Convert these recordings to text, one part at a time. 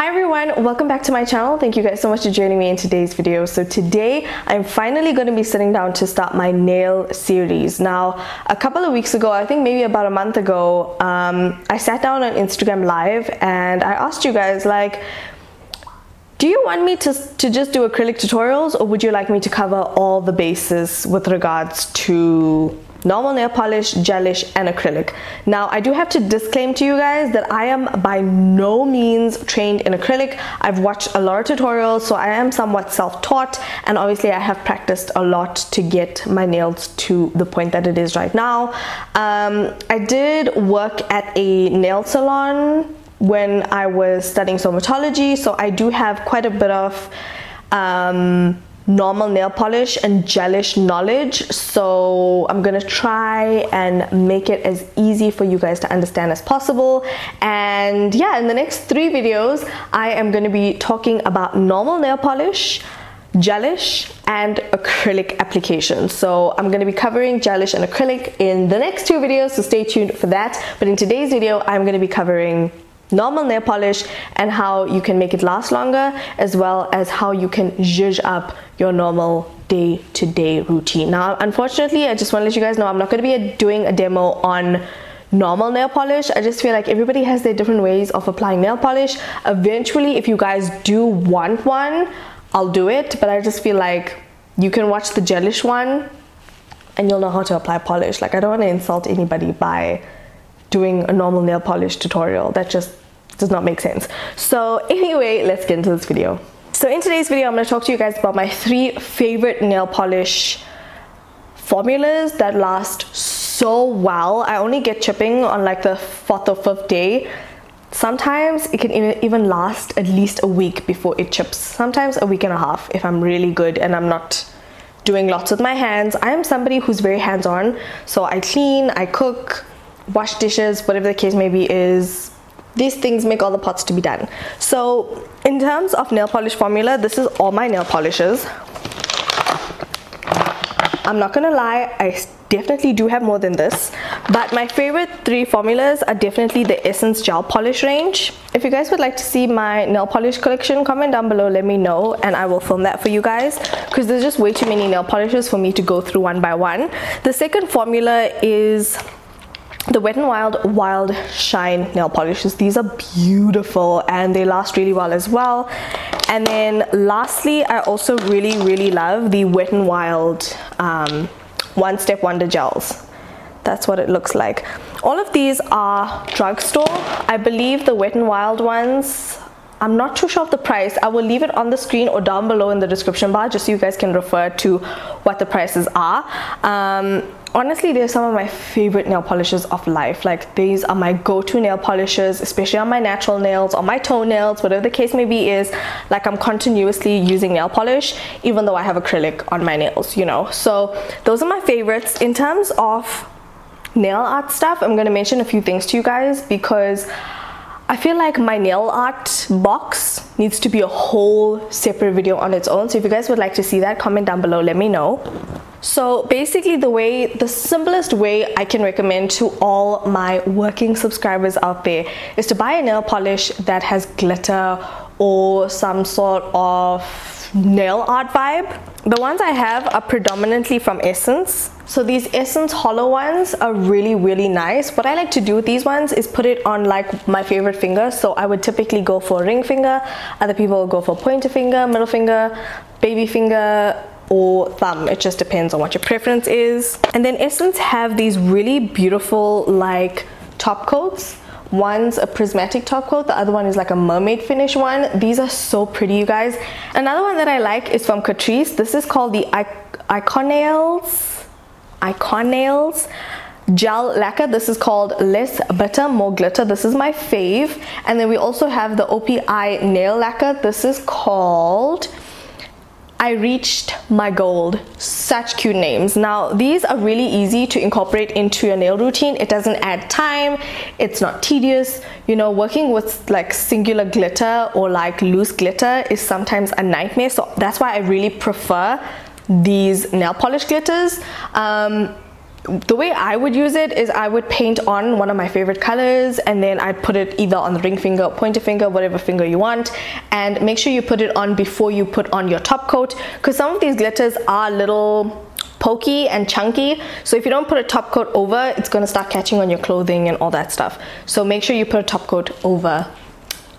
everyone, welcome back to my channel. Thank you guys so much for joining me in today's video. So today I'm finally going to be sitting down to start my nail series. Now a couple of weeks ago, I think maybe about a month ago, I sat down on Instagram Live and I asked you guys, like, do you want me to just do acrylic tutorials, or would you like me to cover all the bases with regards to normal nail polish, gelish, and acrylic? Now I do have to disclaim to you guys that I am by no means trained in acrylic. I've watched a lot of tutorials, so I am somewhat self-taught, and obviously I have practiced a lot to get my nails to the point that it is right now. I did work at a nail salon when I was studying somatology, so I do have quite a bit of normal nail polish and gelish knowledge, so I'm gonna try and make it as easy for you guys to understand as possible. And yeah, in the next 3 videos I am going to be talking about normal nail polish, gelish, and acrylic applications. So I'm going to be covering gelish and acrylic in the next 2 videos, so stay tuned for that. But in today's video I'm going to be covering normal nail polish and how you can make it last longer, as well as how you can zhuzh up your normal day-to-day routine. Now unfortunately, I just want to let you guys know I'm not going to be doing a demo on normal nail polish. I just feel like everybody has their different ways of applying nail polish. Eventually, if you guys do want one, I'll do it, but I just feel like you can watch the gelish one and you'll know how to apply polish. Like, I don't want to insult anybody by doing a normal nail polish tutorial. That just does not make sense. So anyway, let's get into this video. So in today's video, I'm going to talk to you guys about my 3 favorite nail polish formulas that last so well. I only get chipping on like the 4th or 5th day. Sometimes it can even last at least a week before it chips. Sometimes a week and a half if I'm really good and I'm not doing lots with my hands. I am somebody who's very hands-on, so I clean, I cook, wash dishes, whatever the case may be is. These things make all the pots to be done. So in terms of nail polish formula, this is all my nail polishes. I'm not gonna lie, I definitely do have more than this, but my favorite 3 formulas are definitely the Essence gel polish range. If you guys would like to see my nail polish collection, comment down below, let me know, and I will film that for you guys, because there's just way too many nail polishes for me to go through one by one. The second formula is the Wet n Wild Shine nail polishes. These are beautiful and they last really well as well. And then lastly, I also really love the Wet n Wild One Step Wonder gels. That's what it looks like. All of these are drugstore. I believe the Wet n Wild ones, I'm not too sure of the price. I will leave it on the screen or down below in the description bar, just so you guys can refer to what the prices are. Honestly, they're some of my favorite nail polishes of life. Like, these are my go-to nail polishes, especially on my natural nails, on my toenails, whatever the case may be is. Like, I'm continuously using nail polish, even though I have acrylic on my nails, you know. So those are my favorites. In terms of nail art stuff, I'm going to mention a few things to you guys, because I feel like my nail art box needs to be a whole separate video on its own. So if you guys would like to see that, comment down below, let me know. So basically, the simplest way I can recommend to all my working subscribers out there is to buy a nail polish that has glitter or some sort of nail art vibe. The ones I have are predominantly from Essence. So these Essence hollow ones are really nice. What I like to do with these ones is put it on like my favorite finger. So I would typically go for a ring finger. Other people will go for pointer finger, middle finger, baby finger, or thumb. It just depends on what your preference is. And then Essence have these really beautiful like top coats. One's a prismatic top coat, the other one is like a mermaid finish one. These are so pretty, you guys. Another one that I like is from Catrice. This is called the Iconails gel lacquer. This is called Less Butter, More Glitter. This is my fave. And then we also have the OPI nail lacquer. This is called I Reached My Gold. Such cute names. Now these are really easy to incorporate into your nail routine. It doesn't add time, it's not tedious. You know, working with like singular glitter or like loose glitter is sometimes a nightmare, so that's why I really prefer these nail polish glitters. the way I would use it is I would paint on one of my favorite colors, and then I'd put it either on the ring finger, pointer finger, whatever finger you want, and make sure you put it on before you put on your top coat, because some of these glitters are a little pokey and chunky, so if you don't put a top coat over, it's going to start catching on your clothing and all that stuff. So make sure you put a top coat over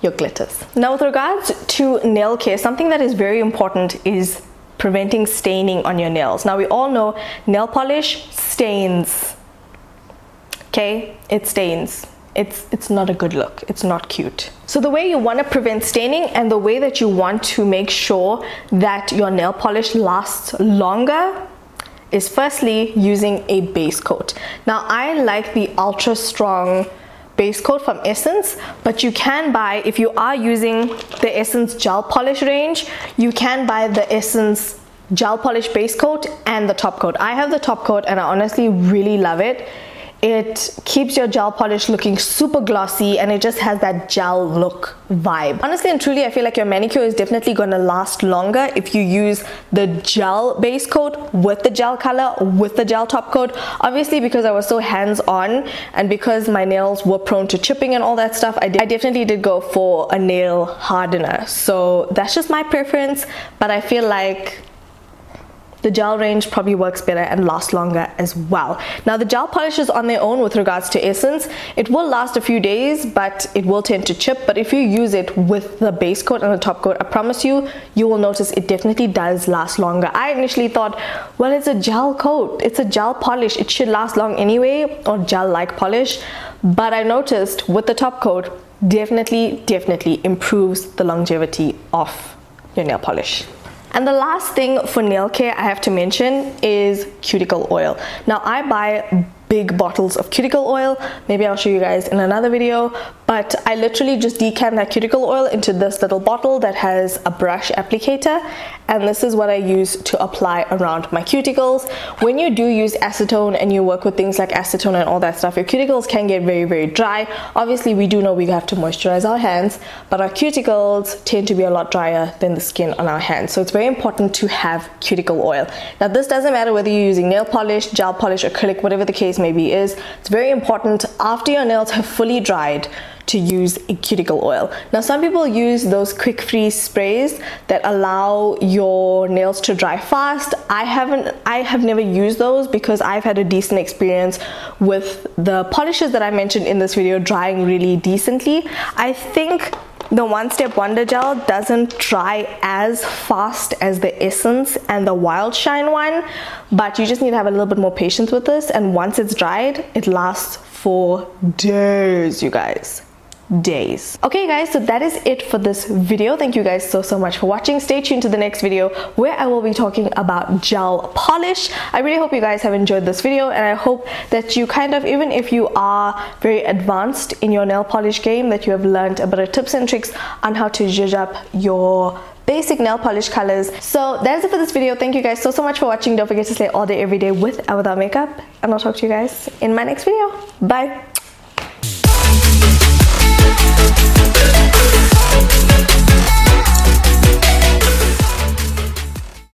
your glitters. Now with regards to nail care, something that is very important is preventing staining on your nails. Now we all know nail polish stains. Okay, it stains. It's not a good look. It's not cute. So the way you want to prevent staining and the way that you want to make sure that your nail polish lasts longer is firstly using a base coat. Now I like the ultra strong base coat from Essence, but you can buy, if you are using the Essence gel polish range, you can buy the Essence gel polish base coat and the top coat. I have the top coat and I honestly really love it. It keeps your gel polish looking super glossy, and it just has that gel look vibe. Honestly and truly, I feel like your manicure is definitely going to last longer if you use the gel base coat with the gel color, with the gel top coat. Obviously, because I was so hands-on and because my nails were prone to chipping and all that stuff, I definitely did go for a nail hardener. So that's just my preference, but I feel like the gel range probably works better and lasts longer as well. Now the gel polishes on their own with regards to Essence, it will last a few days, but it will tend to chip. But if you use it with the base coat and the top coat, I promise you, you will notice it definitely does last longer. I initially thought, well, it's a gel coat, it's a gel polish, it should last long anyway, or gel-like polish. But I noticed with the top coat, definitely improves the longevity of your nail polish. And the last thing for nail care I have to mention is cuticle oil. Now I buy big bottles of cuticle oil. Maybe I'll show you guys in another video, but I literally just decant that cuticle oil into this little bottle that has a brush applicator, and this is what I use to apply around my cuticles. When you do use acetone and you work with things like acetone and all that stuff, your cuticles can get very dry. Obviously we do know we have to moisturize our hands, but our cuticles tend to be a lot drier than the skin on our hands, so it's very important to have cuticle oil. Now this doesn't matter whether you're using nail polish, gel polish, acrylic, whatever the case maybe is. It's very important after your nails have fully dried to use a cuticle oil. Now some people use those quick freeze sprays that allow your nails to dry fast. I have never used those because I've had a decent experience with the polishes that I mentioned in this video drying really decently. I think the One Step Wonder Gel doesn't dry as fast as the Essence and the Wild Shine one, but you just need to have a little bit more patience with this, and once it's dried, it lasts for days, you guys. Days. Okay guys, so that is it for this video. Thank you guys so much for watching. Stay tuned to the next video where I will be talking about gel polish. I really hope you guys have enjoyed this video, and I hope that you kind of, even if you are very advanced in your nail polish game, that you have learned a bit of tips and tricks on how to zhuzh up your basic nail polish colors. So that is it for this video. Thank you guys so much for watching. Don't forget to slay all day every day with or without makeup, and I'll talk to you guys in my next video. Bye.